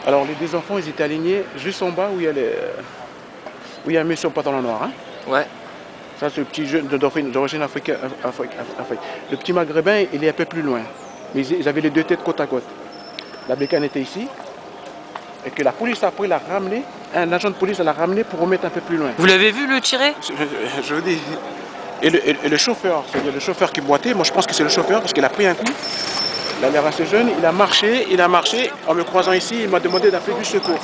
Alors les deux enfants, ils étaient alignés juste en bas où où il y a un monsieur en pantalon noir. Hein. Ouais. Ça, c'est le petit jeune d'origine africaine. Le petit maghrébin, il est un peu plus loin. Mais ils avaient les deux têtes côte à côte. La bécane était ici. Et que la police après l'a ramené. Un agent de police l'a ramené pour remettre un peu plus loin. Vous l'avez vu le tirer? Je veux dire. Et le chauffeur, c'est-à-dire le chauffeur qui boitait, moi je pense que c'est le chauffeur parce qu'il a pris un coup. Il a l'air assez jeune, il a marché, en me croisant ici, il m'a demandé d'appeler du secours,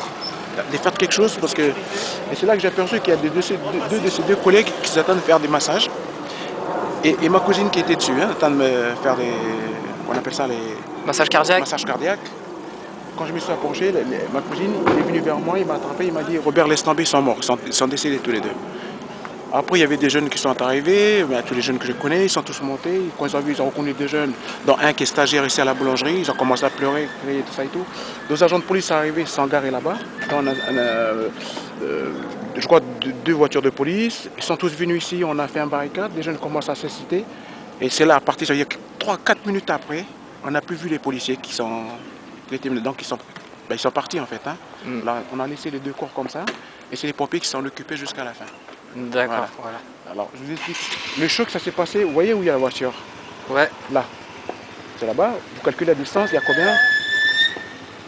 de faire quelque chose parce que... Et c'est là que j'ai aperçu qu'il y a deux de ses deux collègues qui s'attendent à faire des massages. Et ma cousine qui était dessus, hein, attend de me faire des... On appelle ça les... Massage cardiaque? Massage cardiaque. Quand je me suis approché, ma cousine il est venue vers moi, il m'a attrapé, il m'a dit Robert, laisse tomber, ils sont morts, ils sont décédés tous les deux. Après, il y avait des jeunes qui sont arrivés, tous les jeunes que je connais, ils sont tous montés. Quand ils ont vu, ils ont reconnu deux jeunes, dont un qui est stagiaire ici à la boulangerie. Ils ont commencé à pleurer, crier, tout ça et tout. Deux agents de police sont arrivés, ils sont garés là-bas. Je crois deux voitures de police. Ils sont tous venus ici, on a fait un barricade. Les jeunes commencent à s'exciter. Et c'est là, à partir, ça veut dire 3-4 minutes après, on n'a plus vu les policiers qui sont... Donc ils sont partis en fait. Hein. Là, on a laissé les deux corps comme ça. Et c'est les pompiers qui s'en occupaient jusqu'à la fin. D'accord. Voilà. Alors, je vous explique. Le choc, ça s'est passé, vous voyez où il y a la voiture? Ouais. Là. C'est là-bas. Vous calculez la distance, il y a combien?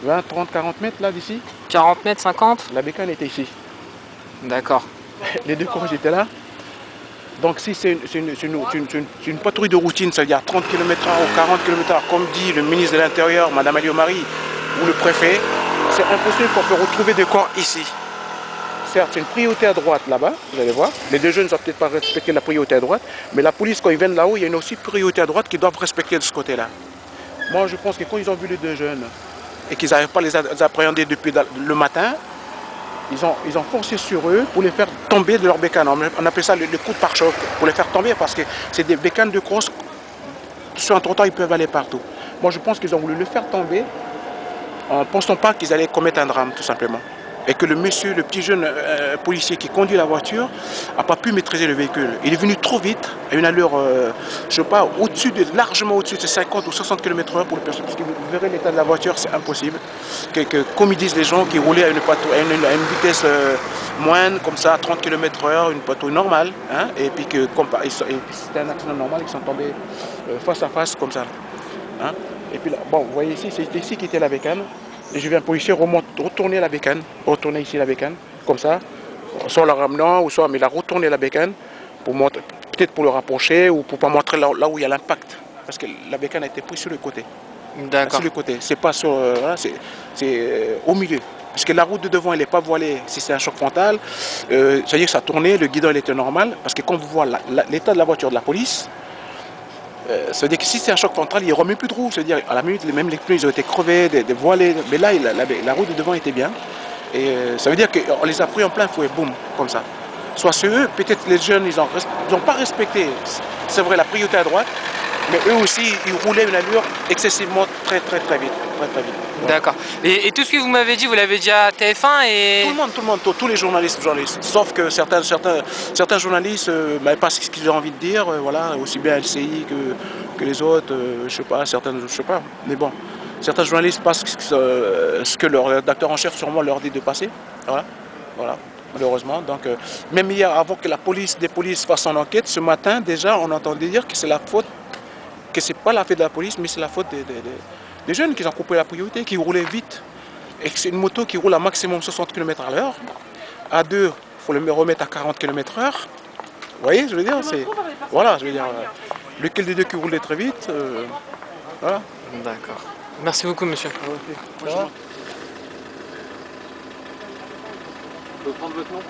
20, 30, 40 mètres là d'ici? 40 mètres, 50? La bécane était ici. D'accord. Les deux corps étaient là. Donc si c'est une patrouille de routine, c'est-à-dire 30 km/h ou 40 km/h, comme dit le ministre de l'Intérieur, Mme Aliomari, ou le préfet, c'est impossible qu'on peut retrouver des corps ici. Certes, c'est une priorité à droite là-bas, vous allez voir. Les deux jeunes ne ont peut-être pas respecté la priorité à droite, mais la police, quand ils viennent là-haut, il y a une aussi priorité à droite qu'ils doivent respecter de ce côté-là. Moi, je pense que quand ils ont vu les deux jeunes et qu'ils n'arrivent pas à les appréhender depuis le matin, ils ont forcé sur eux pour les faire tomber de leur bécane. On appelle ça le coup de pare-choc, pour les faire tomber parce que c'est des bécanes de crosse. Sur un trottoir, ils peuvent aller partout. Moi, je pense qu'ils ont voulu le faire tomber en ne pensant pas qu'ils allaient commettre un drame, tout simplement. Et que le monsieur, le petit jeune policier qui conduit la voiture, n'a pas pu maîtriser le véhicule. Il est venu trop vite, à une allure, je ne sais pas, largement au-dessus de 50 ou 60 km/h pour le percevoir. Parce que vous verrez l'état de la voiture, c'est impossible. Comme ils disent les gens, qui roulaient à une vitesse moindre, comme ça, à 30 km/h, une patrouille normale. Hein, et puis que c'était un accident normal, ils sont tombés face à face, comme ça. Hein, et puis là, bon, vous voyez ici, c'était ici qui était la bécane. Et je viens un policier retourner la bécane, retourner ici la bécane, comme ça, soit la ramenant, ou soit, mais il a retourné la bécane, pour montrer, peut-être pour le rapprocher, ou pour pas montrer là où il y a l'impact. Parce que la bécane a été prise sur le côté. D'accord. Sur le côté, c'est pas sur, c'est au milieu. Parce que la route de devant, elle n'est pas voilée. Si c'est un choc frontal, c'est-à-dire que ça tournait, le guidon il était normal. Parce que quand vous voyez l'état de la voiture de la police, ça veut dire que si c'est un choc frontal, il ne remet plus de roues. C'est-à-dire, à la minute, même les pneus, ils ont été crevés, voilés. Mais là, la roue de devant était bien. Et ça veut dire qu'on les a pris en plein fouet, boum, comme ça. Soit c'est eux, peut-être les jeunes, ils n'ont pas respecté, c'est vrai, la priorité à droite. Mais eux aussi, ils roulaient une allure excessivement très vite. Très vite. Voilà. D'accord. Et tout ce que vous m'avez dit, vous l'avez dit à TF1 et... Tout le monde, tous les journalistes. Sauf que certains journalistes n'avaient pas ce qu'ils ont envie de dire, voilà, aussi bien LCI que les autres, je sais pas, mais bon. Certains journalistes passent ce que leur rédacteur en chef sûrement leur dit de passer, voilà. Malheureusement. Donc, même hier, avant que des polices fassent son enquête, ce matin, déjà, on entendait dire que c'est la faute, que c'est pas la faute de la police, mais c'est la faute des jeunes qui ont coupé la priorité, qui roulaient vite. Et que c'est une moto qui roule à maximum 60 km/h. À deux, il faut le remettre à 40 km/h. Vous voyez, je veux dire, c'est... Voilà, je veux dire, lequel des deux qui roulait très vite, voilà. D'accord. Merci beaucoup, monsieur. Je peux prendre votre nom?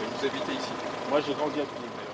Vous habitez ici? Moi, j'ai grandi à Toulouse.